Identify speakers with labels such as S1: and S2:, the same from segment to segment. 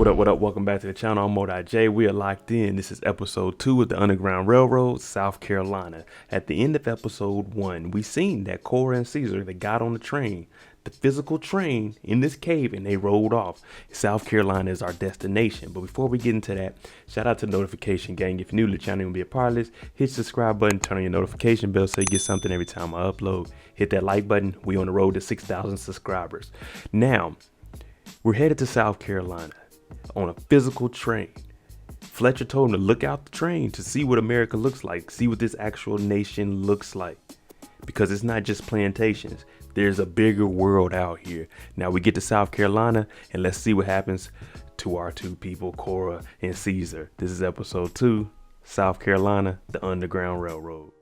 S1: What up, what up? Welcome back to the channel. I'm Mo.J. We are locked in. This is episode 2 of the Underground Railroad, South Carolina. At the end of episode 1, we seen that Cora and Caesar, they got on the train, the physical train in this cave, and they rolled off. South Carolina is our destination. But before we get into that, shout out to the notification gang. If you're new to the channel and be a part of this, hit the subscribe button, turn on your notification bell so you get something every time I upload. Hit that like button. We on the road to 6,000 subscribers. Now, we're headed to South Carolina on a physical train. Fletcher told him to look out the train to see what America looks like, see what this actual nation looks like, because it's not just plantations. There's a bigger world out here. Now we get to South Carolina and let's see what happens to our two people, Cora and Caesar. This is episode 2, South Carolina, the Underground Railroad.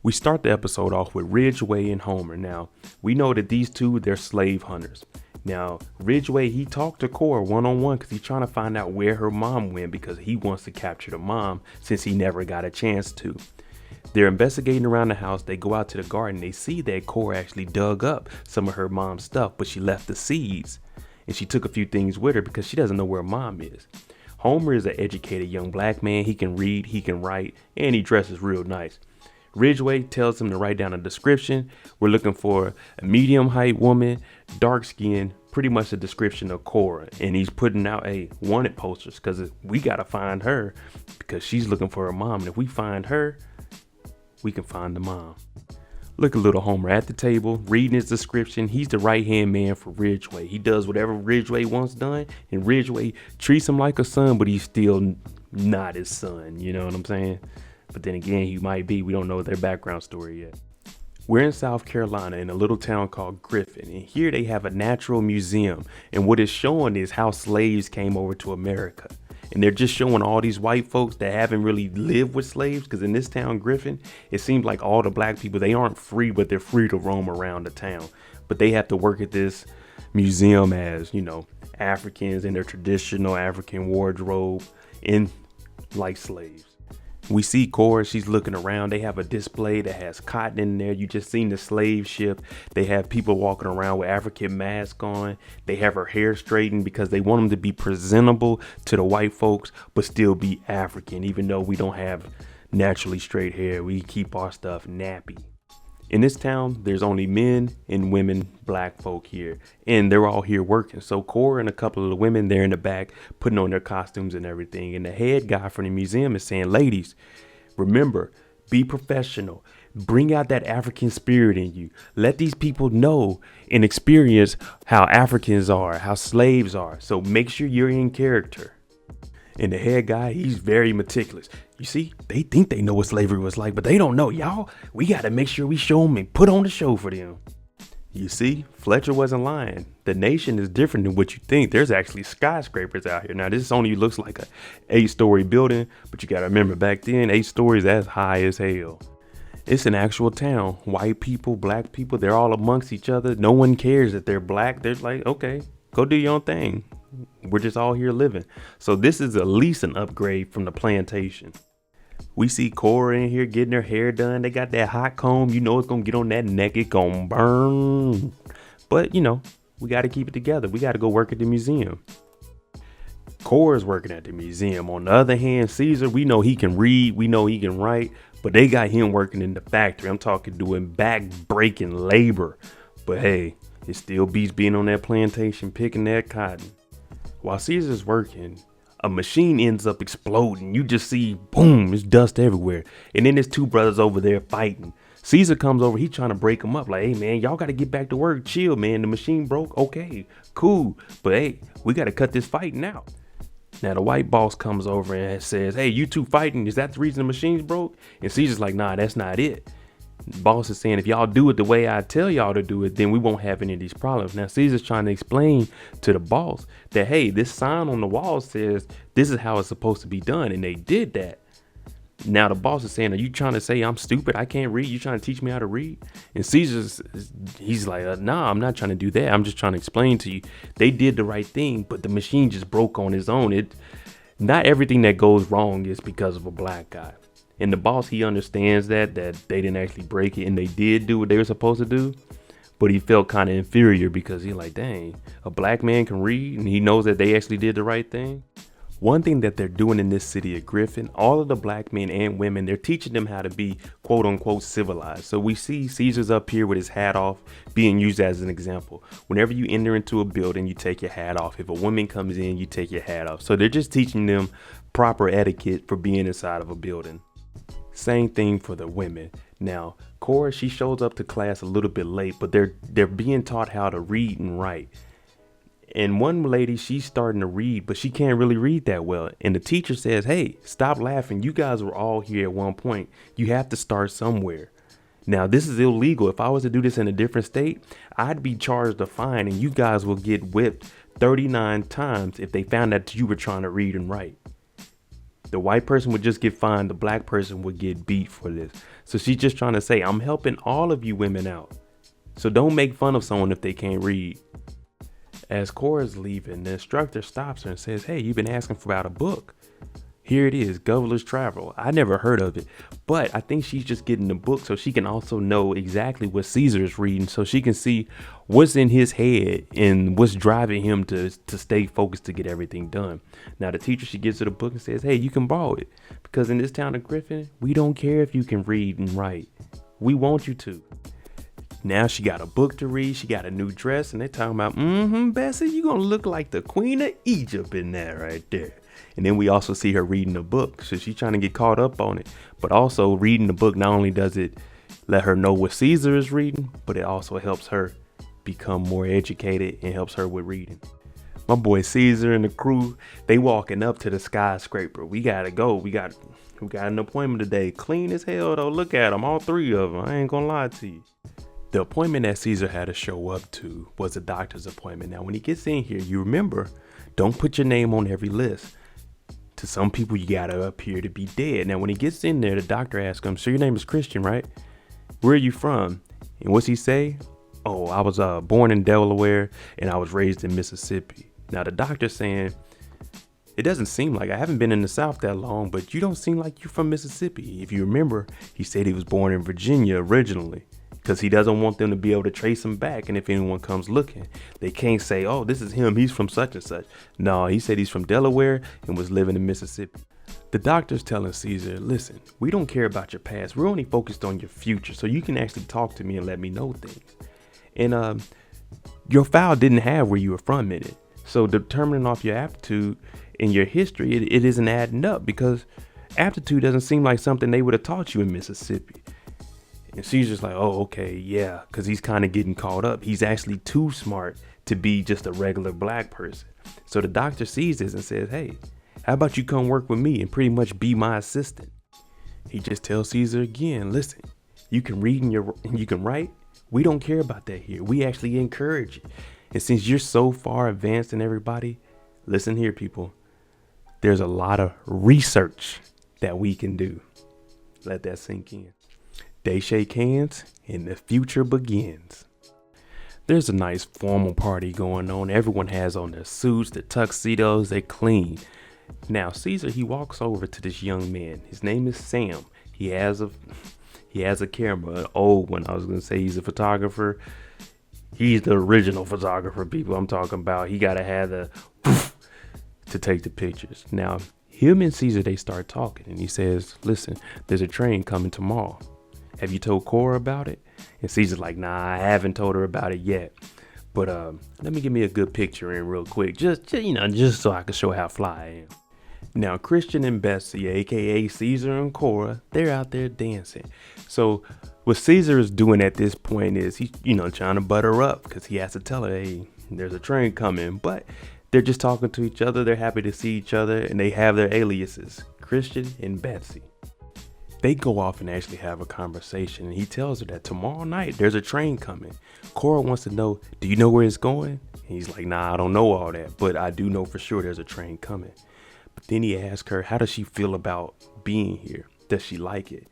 S1: We start the episode off with Ridgway and Homer. Now we know that these two, they're slave hunters. Now, Ridgway, he talked to Cora one-on-one because he's trying to find out where her mom went because he wants to capture the mom since he never got a chance to. They're investigating around the house. They go out to the garden. They see that Cora actually dug up some of her mom's stuff, but she left the seeds. And she took a few things with her because she doesn't know where mom is. Homer is an educated young black man. He can read, he can write, and he dresses real nice. Ridgway tells him to write down a description. We're looking for a medium height woman, dark skin, pretty much a description of Cora. And he's putting out wanted posters because we got to find her because she's looking for her mom. And if we find her, we can find the mom. Look at little Homer at the table, reading his description. He's the right-hand man for Ridgway. He does whatever Ridgway wants done, and Ridgway treats him like a son, but he's still not his son. You know what I'm saying? But then again, he might be. We don't know their background story yet. We're in South Carolina in a little town called Griffin. And here they have a natural museum. And what it's showing is how slaves came over to America. And they're just showing all these white folks that haven't really lived with slaves. Because in this town, Griffin, it seems like all the black people, they aren't free, but they're free to roam around the town. But they have to work at this museum as, you know, Africans in their traditional African wardrobe in like slaves. We see Cora, she's looking around. They have a display that has cotton in there. You just seen the slave ship. They have people walking around with African masks on. They have her hair straightened because they want them to be presentable to the white folks, but still be African. Even though we don't have naturally straight hair, we keep our stuff nappy. In this town, there's only men and women, black folk here, and they're all here working. So Cora and a couple of the women, they're in the back putting on their costumes and everything. And the head guy from the museum is saying, ladies, remember, be professional. Bring out that African spirit in you. Let these people know and experience how Africans are, how slaves are. So make sure you're in character. And the head guy, he's very meticulous. You see, they think they know what slavery was like, but they don't know. Y'all, we got to make sure we show them and put on the show for them. You see, Fletcher wasn't lying. The nation is different than what you think. There's actually skyscrapers out here. Now, this only looks like a 8-story building, but you got to remember back then, 8 stories, that's high as hell. It's an actual town. White people, black people, they're all amongst each other. No one cares that they're black. They're like, okay, go do your own thing. We're just all here living. So this is at least an upgrade from the plantation. We see Cora in here getting her hair done. They got that hot comb. You know it's going to get on that neck. It's going to burn. But, you know, we got to keep it together. We got to go work at the museum. Cora's working at the museum. On the other hand, Caesar, we know he can read. We know he can write. But they got him working in the factory. I'm talking doing back-breaking labor. But hey, it still beats being on that plantation picking that cotton. While Caesar's working, a machine ends up exploding. You just see, boom, there's dust everywhere. And then there's two brothers over there fighting. Caesar comes over, he's trying to break them up. Like, hey, man, y'all got to get back to work. Chill, man. The machine broke. Okay, cool. But hey, we got to cut this fighting out. Now, the white boss comes over and says, hey, you two fighting. Is that the reason the machine's broke? And Caesar's like, nah, that's not it. The boss is saying, if y'all do it the way I tell y'all to do it, then we won't have any of these problems. Now, Caesar's trying to explain to the boss that, hey, this sign on the wall says this is how it's supposed to be done. And they did that. Now, the boss is saying, are you trying to say I'm stupid? I can't read. You trying to teach me how to read? And he's like, nah, I'm not trying to do that. I'm just trying to explain to you. They did the right thing, but the machine just broke on its own. Not everything that goes wrong is because of a black guy. And the boss, he understands that they didn't actually break it and they did do what they were supposed to do. But he felt kind of inferior because he's like, dang, a black man can read and he knows that they actually did the right thing. One thing that they're doing in this city of Griffin, all of the black men and women, they're teaching them how to be quote unquote civilized. So we see Caesar's up here with his hat off being used as an example. Whenever you enter into a building, you take your hat off. If a woman comes in, you take your hat off. So they're just teaching them proper etiquette for being inside of a building. Same thing for the women. Now, Cora, she shows up to class a little bit late, but they're being taught how to read and write. And one lady, she's starting to read, but she can't really read that well. And the teacher says, hey, stop laughing. You guys were all here at one point. You have to start somewhere. Now, this is illegal. If I was to do this in a different state, I'd be charged a fine and you guys will get whipped 39 times if they found that you were trying to read and write. The white person would just get fined. The black person would get beat for this. So she's just trying to say, I'm helping all of you women out. So don't make fun of someone if they can't read. As Cora's leaving, the instructor stops her and says, hey, you've been asking for about a book. Here it is, Governor's Travel. I never heard of it, but I think she's just getting the book so she can also know exactly what Caesar is reading, so she can see what's in his head and what's driving him to stay focused to get everything done. Now, the teacher, she gives her the book and says, hey, you can borrow it, because in this town of Griffin, we don't care if you can read and write. We want you to. Now she got a book to read, she got a new dress, and they're talking about, Bessie, you gonna look like the Queen of Egypt in there right there. And then we also see her reading the book, so she's trying to get caught up on it. But also reading the book, not only does it let her know what Caesar is reading, but it also helps her become more educated and helps her with reading. My boy Caesar and the crew, they walking up to the skyscraper. We gotta go. We got an appointment today. Clean as hell though. Look at them, all three of them. I ain't gonna lie to you. The appointment that Caesar had to show up to was a doctor's appointment. Now, when he gets in here, you remember, don't put your name on every list. To some people, you gotta appear to be dead. Now, when he gets in there, the doctor asks him, so your name is Christian, right? Where are you from? And what's he say? Oh, I was born in Delaware and I was raised in Mississippi. Now, the doctor's saying, it doesn't seem like, I haven't been in the South that long, but you don't seem like you're from Mississippi. If you remember, he said he was born in Virginia originally, because he doesn't want them to be able to trace him back. And if anyone comes looking, they can't say, oh, this is him, he's from such and such. No, he said he's from Delaware and was living in Mississippi. The doctor's telling Caesar, listen, we don't care about your past. We're only focused on your future. So you can actually talk to me and let me know things. And your file didn't have where you were from in it. So determining off your aptitude and your history, it isn't adding up, because aptitude doesn't seem like something they would have taught you in Mississippi. And Caesar's like, oh, okay, yeah, because he's kind of getting caught up. He's actually too smart to be just a regular black person. So the doctor sees this and says, hey, how about you come work with me and pretty much be my assistant? He just tells Caesar again, listen, you can read and you can write. We don't care about that here. We actually encourage it. And since you're so far advanced in everybody, listen here, people, there's a lot of research that we can do. Let that sink in. They shake hands and the future begins. There's a nice formal party going on. Everyone has on their suits, their tuxedos, they're clean. Now Caesar, he walks over to this young man. His name is Sam. He has a camera, an old one. I was gonna say he's a photographer. He's the original photographer, people. I'm talking about. He gotta have the to take the pictures. Now him and Caesar, they start talking, and he says, listen, there's a train coming tomorrow. Have you told Cora about it? And Caesar's like, nah, I haven't told her about it yet. But let me give me a good picture in real quick, just so I can show how fly I am. Now, Christian and Bessie, aka Caesar and Cora, they're out there dancing. So what Caesar is doing at this point is he's, trying to butter her up, because he has to tell her, hey, there's a train coming. But they're just talking to each other. They're happy to see each other, and they have their aliases, Christian and Bessie. They go off and actually have a conversation, and he tells her that tomorrow night there's a train coming. Cora wants to know, do you know where it's going? And he's like, nah, I don't know all that, but I do know for sure there's a train coming. But then he asks her, how does she feel about being here? Does she like it?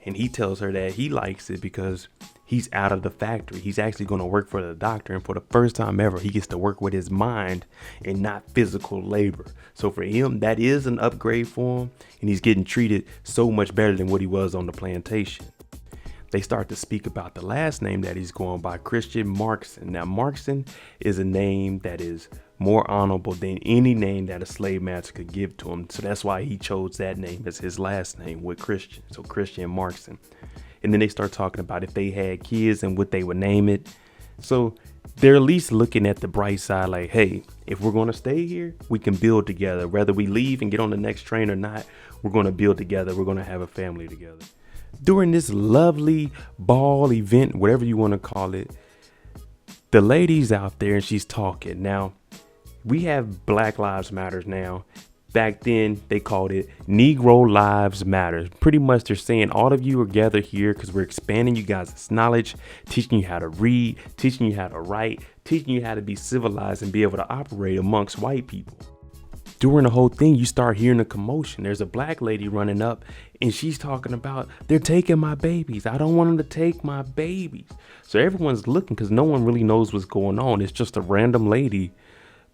S1: And he tells her that he likes it because he's out of the factory. He's actually going to work for the doctor. And for the first time ever, he gets to work with his mind and not physical labor. So for him, that is an upgrade for him. And he's getting treated so much better than what he was on the plantation. they start to speak about the last name that he's going by, Christian Markson. Now, Markson is a name that is more honorable than any name that a slave master could give to him. So that's why he chose that name as his last name with Christian. So Christian Markson. And then they start talking about if they had kids and what they would name it. So they're at least looking at the bright side, like, hey, if we're going to stay here, we can build together. Whether we leave and get on the next train or not, we're going to build together. We're going to have a family together. During this lovely ball event, whatever you want to call it, the lady's out there and she's talking. Now, we have Black Lives Matters now. Back then, they called it Negro Lives Matter. Pretty much they're saying all of you are gathered here because we're expanding you guys' knowledge, teaching you how to read, teaching you how to write, teaching you how to be civilized and be able to operate amongst white people. During the whole thing, you start hearing a commotion. There's a black lady running up and she's talking about, they're taking my babies. I don't want them to take my babies. So everyone's looking because no one really knows what's going on. It's just a random lady,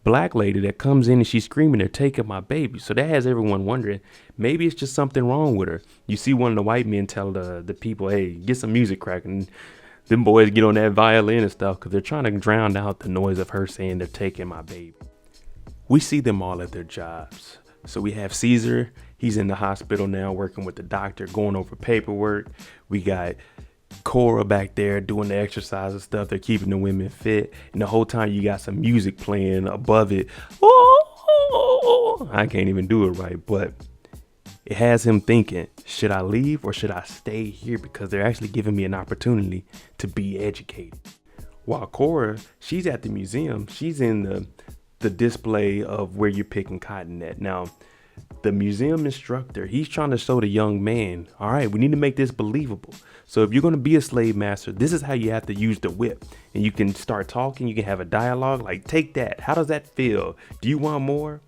S1: black lady that comes in and she's screaming, they're taking my baby. So that has everyone wondering, maybe it's just something wrong with her. You see one of the white men tell the people, hey, get some music cracking. Them boys get on that violin and stuff because they're trying to drown out the noise of her saying they're taking my baby. We see them all at their jobs. So we have Caesar. He's in the hospital now working with the doctor, going over paperwork. We got Cora back there doing the exercise and stuff. They're keeping the women fit. And the whole time you got some music playing above it. Oh, I can't even do it right. But it has him thinking, should I leave or should I stay here? Because they're actually giving me an opportunity to be educated. While Cora, she's at the museum. She's in the display of where you're picking cotton at. Now, the museum instructor, he's trying to show the young man, all right, we need to make this believable. So if you're going to be a slave master, this is how you have to use the whip. And you can start talking, you can have a dialogue like, take that. How does that feel? Do you want more?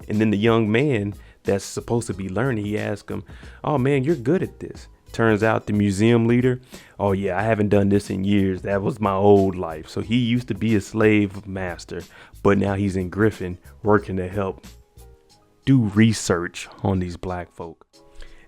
S1: And then the young man that's supposed to be learning, he asks him, oh man, you're good at this. Turns out the museum leader, oh yeah, I haven't done this in years. That was my old life. So he used to be a slave master, but now he's in Griffin working to help do research on these black folk.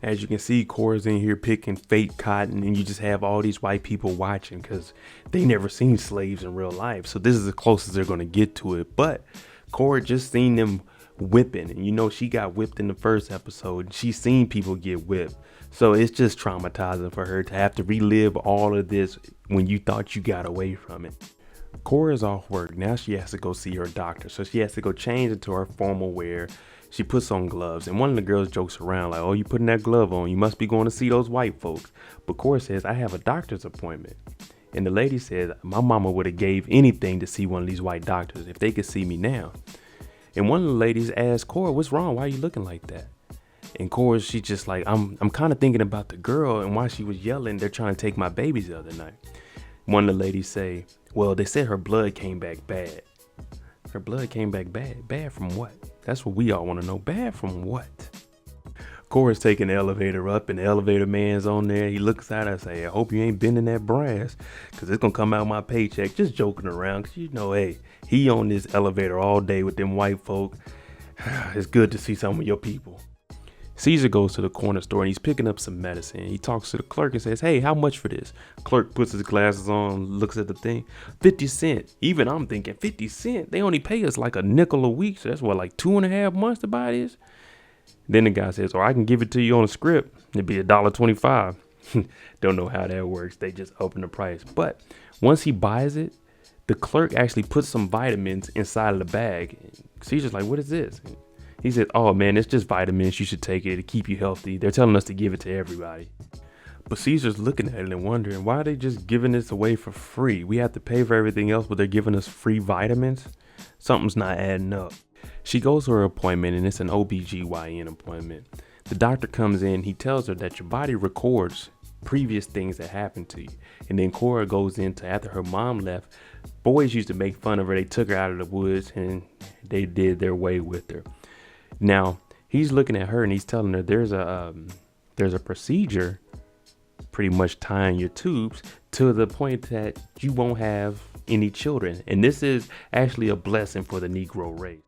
S1: As you can see, Cora's in here picking fake cotton, and you just have all these white people watching because they never seen slaves in real life. So this is the closest they're going to get to it. But Cora just seen them whipping, and you know she got whipped in the first episode, and she's seen people get whipped. So it's just traumatizing for her to have to relive all of this when you thought you got away from it. Cora's off work. Now she has to go see her doctor. So she has to go change into her formal wear. She puts on gloves, and one of the girls jokes around like, oh, you putting that glove on? You must be going to see those white folks. But Cora says, I have a doctor's appointment. And the lady says, my mama would have gave anything to see one of these white doctors if they could see me now. And one of the ladies asked Cora, what's wrong? Why are you looking like that? And Cora, she's just like, I'm kind of thinking about the girl and why she was yelling, they're trying to take my babies the other night. One of the ladies say, well, they said her blood came back bad. Her blood came back bad. Bad from what? That's what we all want to know. Bad from what? Cora's taking the elevator up and the elevator man's on there. He looks at her and say, I hope you ain't bending that brass because it's going to come out my paycheck. Just joking around because, you know, hey, he on this elevator all day with them white folk. It's good to see some of your people. Caesar goes to the corner store and he's picking up some medicine. He talks to the clerk and says, hey, how much for this? Clerk puts his glasses on, looks at the thing. 50 cents. Even I'm thinking 50 cents. They only pay us like a nickel a week. So that's what, like 2.5 months to buy this? Then the guy says, I can give it to you on a script. It'd be $1.25. Don't know how that works. They just open the price. But once he buys it, the clerk actually puts some vitamins inside of the bag. Caesar's like, what is this? He said, oh man, it's just vitamins. You should take it to keep you healthy. They're telling us to give it to everybody. But Caesar's looking at it and wondering, why are they just giving this away for free? We have to pay for everything else, but they're giving us free vitamins? Something's not adding up. She goes to her appointment, and it's an OBGYN appointment. The doctor comes in. He tells her that your body records previous things that happened to you. And then Cora goes into, after her mom left, boys used to make fun of her. They took her out of the woods, and they did their way with her. Now, he's looking at her and he's telling her there's a procedure pretty much tying your tubes to the point that you won't have any children. And this is actually a blessing for the Negro race.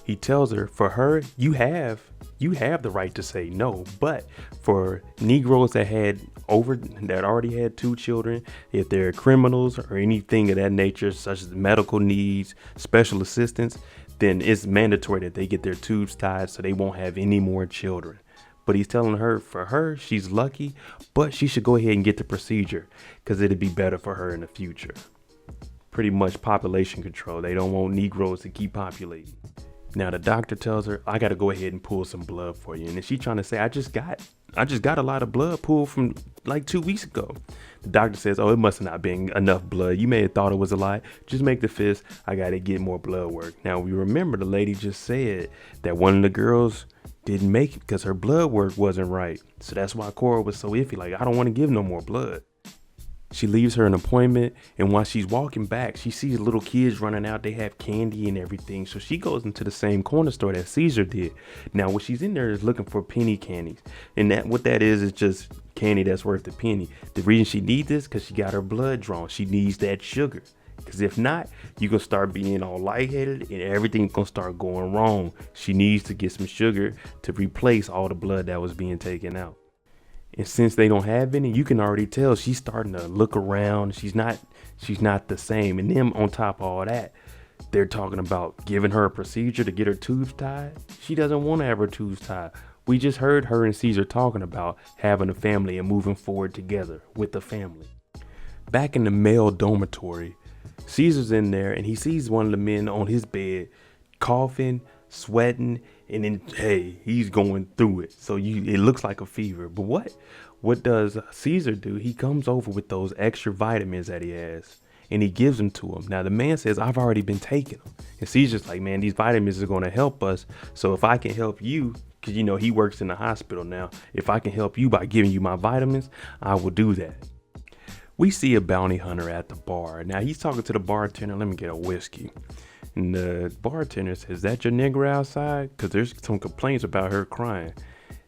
S1: He tells her, for her, you have the right to say no. But for Negroes that had that already had 2 children, if they're criminals or anything of that nature, such as medical needs, special assistance, then it's mandatory that they get their tubes tied so they won't have any more children. But he's telling her, for her, she's lucky, but she should go ahead and get the procedure because it'd be better for her in the future. Pretty much population control. They don't want Negroes to keep populating. Now the doctor tells her, I got to go ahead and pull some blood for you. And then she's trying to say, I just got a lot of blood pulled from like 2 weeks ago. The doctor says, oh, it must have not been enough blood. You may have thought it was a lot. Just make the fist. I got to get more blood work. Now we remember the lady just said that one of the girls didn't make it because her blood work wasn't right. So that's why Cora was so iffy. Like, I don't want to give no more blood. She leaves her an appointment, and while she's walking back, she sees little kids running out. They have candy and everything. So she goes into the same corner store that Caesar did. Now, what she's in there is looking for penny candies. And what that is just candy that's worth a penny. The reason she needs this because she got her blood drawn. She needs that sugar. Because if not, you're going to start being all lightheaded and everything's going to start going wrong. She needs to get some sugar to replace all the blood that was being taken out. And since they don't have any, you can already tell she's starting to look around. She's not the same. And then on top of all that, they're talking about giving her a procedure to get her tubes tied. She doesn't want to have her tubes tied. We just heard her and Caesar talking about having a family and moving forward together with the family. Back in the male dormitory, Caesar's in there and he sees one of the men on his bed coughing, sweating, and then, hey, he's going through it. So it looks like a fever. But what does Caesar do? He comes over with those extra vitamins that he has and he gives them to him. Now the man says, I've already been taking them. And Caesar's like, man, these vitamins are going to help us. So if I can help you, because he works in the hospital now. If I can help you by giving you my vitamins, I will do that. We see a bounty hunter at the bar. Now he's talking to the bartender. Let me get a whiskey. And the bartender says, is that your nigger outside? Because there's some complaints about her crying.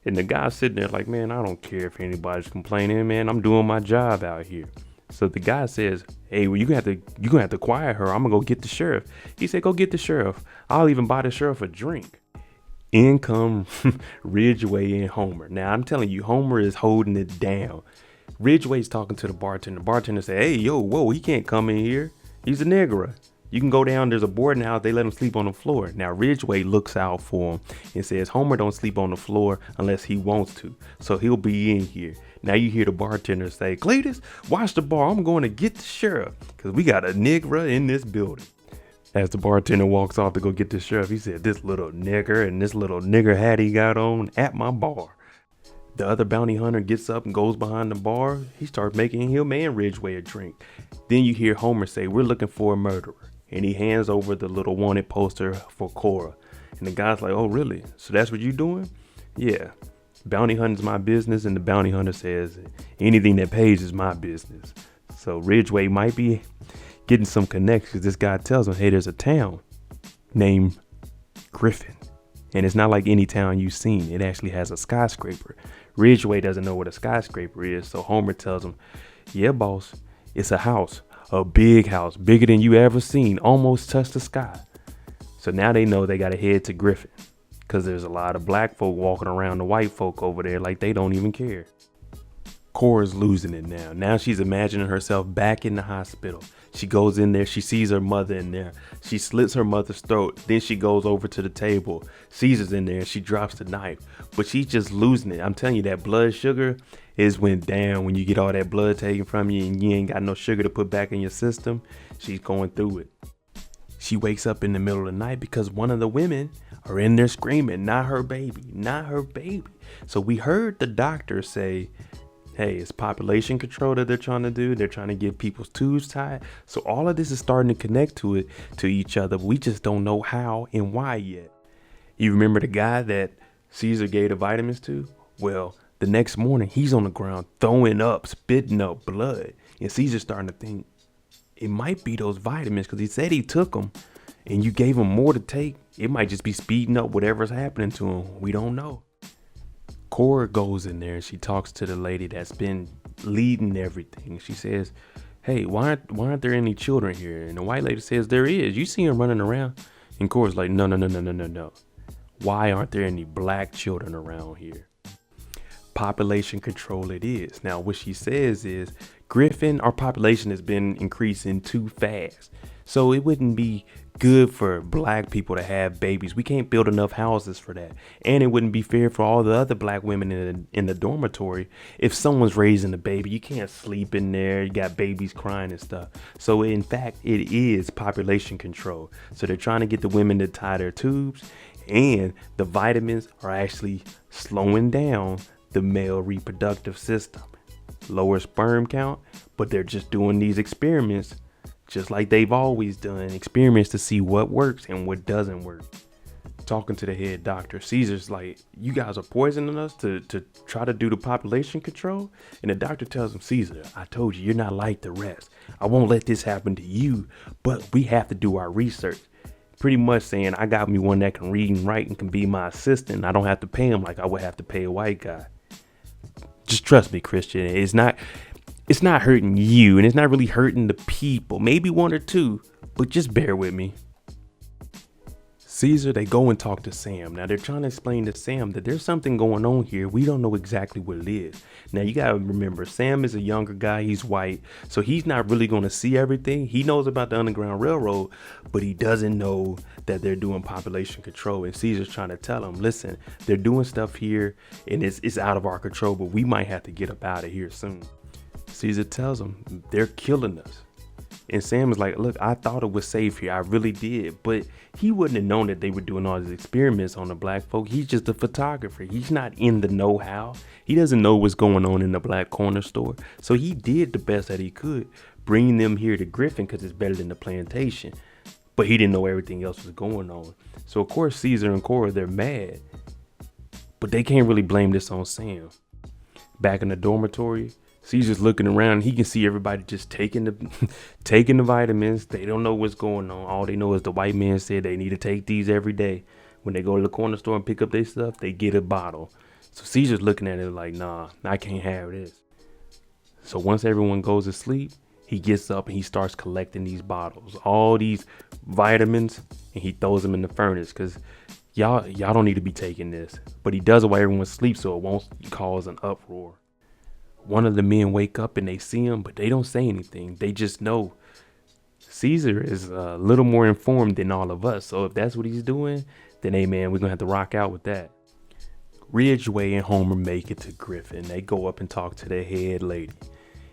S1: And the guy's sitting there like, man, I don't care if anybody's complaining, man. I'm doing my job out here. So the guy says, hey, well, you're going to have to quiet her. I'm going to go get the sheriff. He said, go get the sheriff. I'll even buy the sheriff a drink. In come Ridgway and Homer. Now, I'm telling you, Homer is holding it down. Ridgway's talking to the bartender. The bartender said, hey, whoa, he can't come in here. He's a nigger. You can go down. There's a boarding house. They let him sleep on the floor. Now, Ridgway looks out for him and says, Homer don't sleep on the floor unless he wants to. So he'll be in here. Now you hear the bartender say, Cletus, watch the bar. I'm going to get the sheriff because we got a nigger in this building. As the bartender walks off to go get the sheriff, he said, this little nigger and this little nigger hat he got on at my bar. The other bounty hunter gets up and goes behind the bar. He starts making him and Ridgway a drink. Then you hear Homer say, we're looking for a murderer. And he hands over the little wanted poster for Cora. And the guy's like, oh, really? So that's what you doing? Yeah. Bounty hunting's my business. And the bounty hunter says, anything that pays is my business. So Ridgway might be getting some connections. This guy tells him, hey, there's a town named Griffin. And it's not like any town you've seen. It actually has a skyscraper. Ridgway doesn't know what a skyscraper is. So Homer tells him, yeah, boss, it's a house. A big house, bigger than you ever seen, almost touched the sky. So now they know they got to head to Griffin because there's a lot of black folk walking around the white folk over there like they don't even care. Cora's losing it now. Now she's imagining herself back in the hospital. She goes in there. She sees her mother in there. She slits her mother's throat. Then she goes over to the table. Caesar's in there and she drops the knife. But she's just losing it. I'm telling you, that blood sugar is went down when you get all that blood taken from you and you ain't got no sugar to put back in your system. She's going through it. She wakes up in the middle of the night because one of the women are in there screaming, not her baby, not her baby. So we heard the doctor say, hey, it's population control that they're trying to do. They're trying to get people's tubes tied. So all of this is starting to connect to each other. We just don't know how and why yet. You remember the guy that Caesar gave the vitamins to? Well, the next morning he's on the ground throwing up, spitting up blood. And Caesar's starting to think it might be those vitamins because he said he took them and you gave him more to take. It might just be speeding up whatever's happening to him. We don't know. Cora goes in there and she talks to the lady that's been leading everything. She says, hey, why aren't there any children here? And the white lady says, there is. You see them running around? And Cora's like, no. Why aren't there any black children around here? population control it is. Now, what she says is, Griffin, our population has been increasing too fast. So it wouldn't be good for black people to have babies. We can't build enough houses for that. And it wouldn't be fair for all the other black women in the dormitory. If someone's raising a baby, you can't sleep in there. You got babies crying and stuff. So in fact, it is population control. So they're trying to get the women to tie their tubes, and the vitamins are actually slowing down the male reproductive system. Lower sperm count, but they're just doing these experiments just like they've always done, experiments to see what works and what doesn't work. Talking to the head doctor, Caesar's like, you guys are poisoning us to try to do the population control? And the doctor tells him, Caesar, I told you, you're not like the rest. I won't let this happen to you, but we have to do our research. Pretty much saying, I got me one that can read and write and can be my assistant. I don't have to pay him like I would have to pay a white guy. Just trust me, Christian. It's not hurting you, and it's not really hurting the people. Maybe one or two, but just bear with me. Caesar, they go and talk to Sam. Now they're trying to explain to Sam that there's something going on here. We don't know exactly what it is. Now you gotta remember, Sam is a younger guy. He's white, so he's not really going to see everything. He knows about the Underground Railroad, but he doesn't know that they're doing population control. And Caesar's trying to tell him, listen, they're doing stuff here, and it's out of our control, but we might have to get up out of here soon. Caesar tells him they're killing us. And Sam is like, look, I thought it was safe here. I really did. But he wouldn't have known that they were doing all these experiments on the black folk. He's just a photographer. He's not in the know-how. He doesn't know what's going on in the black corner store. So he did the best that he could, bringing them here to Griffin because it's better than the plantation. But he didn't know everything else was going on. So, of course, Caesar and Cora, they're mad. But they can't really blame this on Sam. Back in the dormitory, Caesar's looking around. He can see everybody just taking the vitamins. They don't know what's going on. All they know is the white man said they need to take these every day. When they go to the corner store and pick up their stuff, they get a bottle. So Caesar's looking at it like, nah, I can't have this. So once everyone goes to sleep, he gets up and he starts collecting these bottles, all these vitamins, and he throws them in the furnace because y'all don't need to be taking this. But he does it while everyone sleeps so it won't cause an uproar. One of the men wake up and they see him, but they don't say anything. They just know Caesar is a little more informed than all of us. So if that's what he's doing, then hey man, we're going to have to rock out with that. Ridgway and Homer make it to Griffin. They go up and talk to the head lady.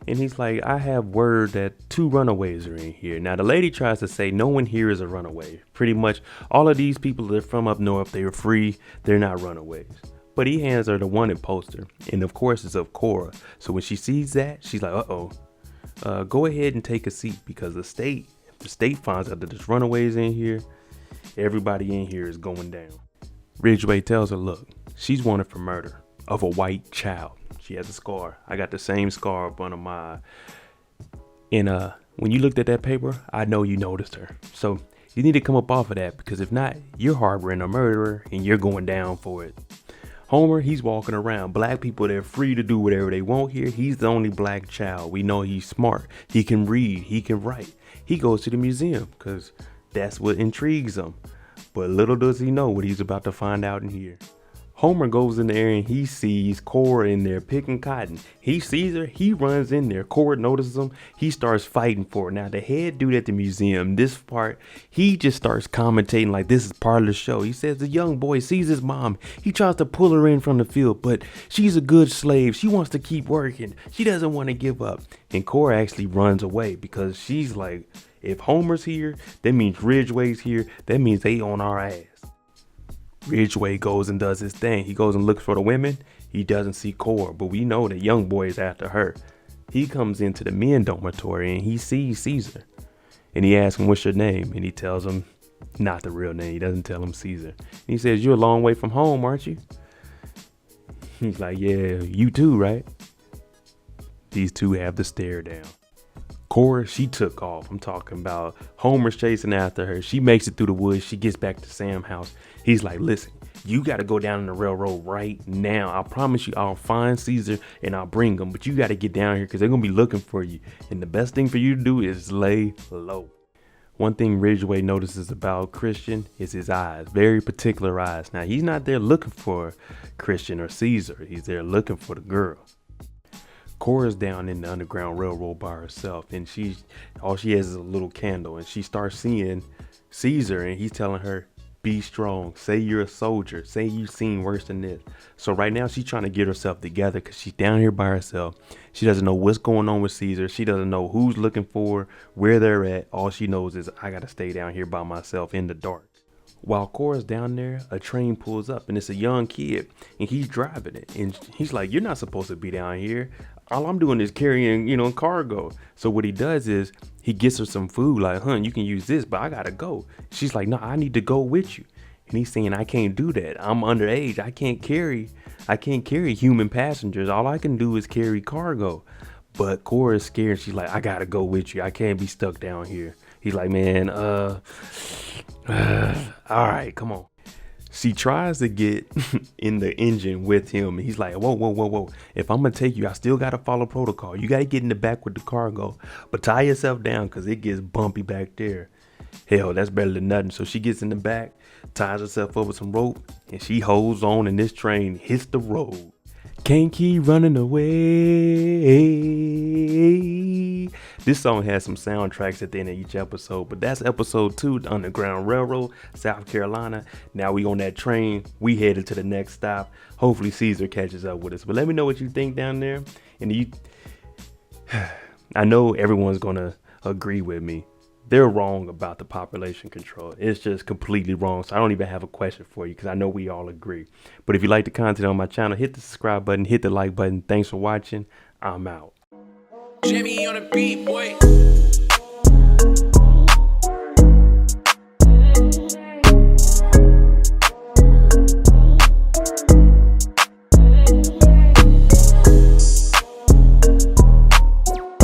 S1: And he's like, I have word that 2 runaways are in here. Now the lady tries to say no one here is a runaway. Pretty much all of these people that are from up north, they were free. They're not runaways. But he hands her the wanted poster, and of course it's of Cora. So when she sees that, she's like, go ahead and take a seat because the state finds out that there's runaways in here. Everybody in here is going down. Ridgway tells her, look, she's wanted for murder of a white child. She has a scar. I got the same scar up under my eye. And when you looked at that paper, I know you noticed her. So you need to come up off of that because if not, you're harboring a murderer and you're going down for it. Homer, he's walking around. Black people, they're free to do whatever they want here. He's the only black child. We know he's smart. He can read. He can write. He goes to the museum because that's what intrigues him. But little does he know what he's about to find out in here. Homer goes in there and he sees Cora in there picking cotton. He sees her. He runs in there. Cora notices him. He starts fighting for her. Now, the head dude at the museum, this part, he just starts commentating like this is part of the show. He says the young boy sees his mom. He tries to pull her in from the field, but she's a good slave. She wants to keep working. She doesn't want to give up. And Cora actually runs away because she's like, if Homer's here, that means Ridgway's here. That means they on our ass. Ridgway goes and does his thing. He goes and looks for the women. He doesn't see Cora, but we know the young boy is after her. He comes into the men dormitory and he sees Caesar. And he asks him, what's your name? And he tells him not the real name. He doesn't tell him Caesar. And he says, you're a long way from home, aren't you? He's like, yeah, you too, right? These two have the stare down. Cora, she took off. I'm talking about Homer's chasing after her. She makes it through the woods. She gets back to Sam's house. He's like, listen, you got to go down in the railroad right now. I promise you, I'll find Caesar and I'll bring him. But you got to get down here because they're going to be looking for you. And the best thing for you to do is lay low. One thing Ridgway notices about Christian is his eyes, very particular eyes. Now, he's not there looking for Christian or Caesar. He's there looking for the girl. Cora's down in the Underground Railroad by herself, and all she has is a little candle, and she starts seeing Caesar, and he's telling her, be strong, say you're a soldier, say you've seen worse than this. So right now she's trying to get herself together because she's down here by herself. She doesn't know what's going on with Caesar. She doesn't know who's looking for her, where they're at. All she knows is I gotta stay down here by myself in the dark. While Cora's down there, a train pulls up, and it's a young kid, and he's driving it, and he's like, you're not supposed to be down here. All I'm doing is carrying, cargo. So what he does is he gets her some food, like, you can use this, but I gotta go. She's like, no, I need to go with you. And he's saying, I can't do that. I'm underage. I can't carry human passengers. All I can do is carry cargo. But Cora's scared. She's like, I gotta go with you. I can't be stuck down here. He's like, man, all right, come on. She tries to get in the engine with him, and he's like, whoa. If I'm gonna take you, I still gotta follow protocol. You gotta get in the back with the cargo, but tie yourself down because it gets bumpy back there. Hell, that's better than nothing. So she gets in the back, ties herself up with some rope, and she holds on, and this train hits the road. Can't keep running away. This song has some soundtracks at the end of each episode, but that's episode 2, the Underground Railroad, South Carolina. Now we on that train. We headed to the next stop. Hopefully Caesar catches up with us. But let me know what you think down there. And I know everyone's gonna agree with me. They're wrong about the population control. It's just completely wrong. So I don't even have a question for you because I know we all agree. But if you like the content on my channel, hit the subscribe button, hit the like button. Thanks for watching. I'm out.
S2: Jimmy on the beat, boy.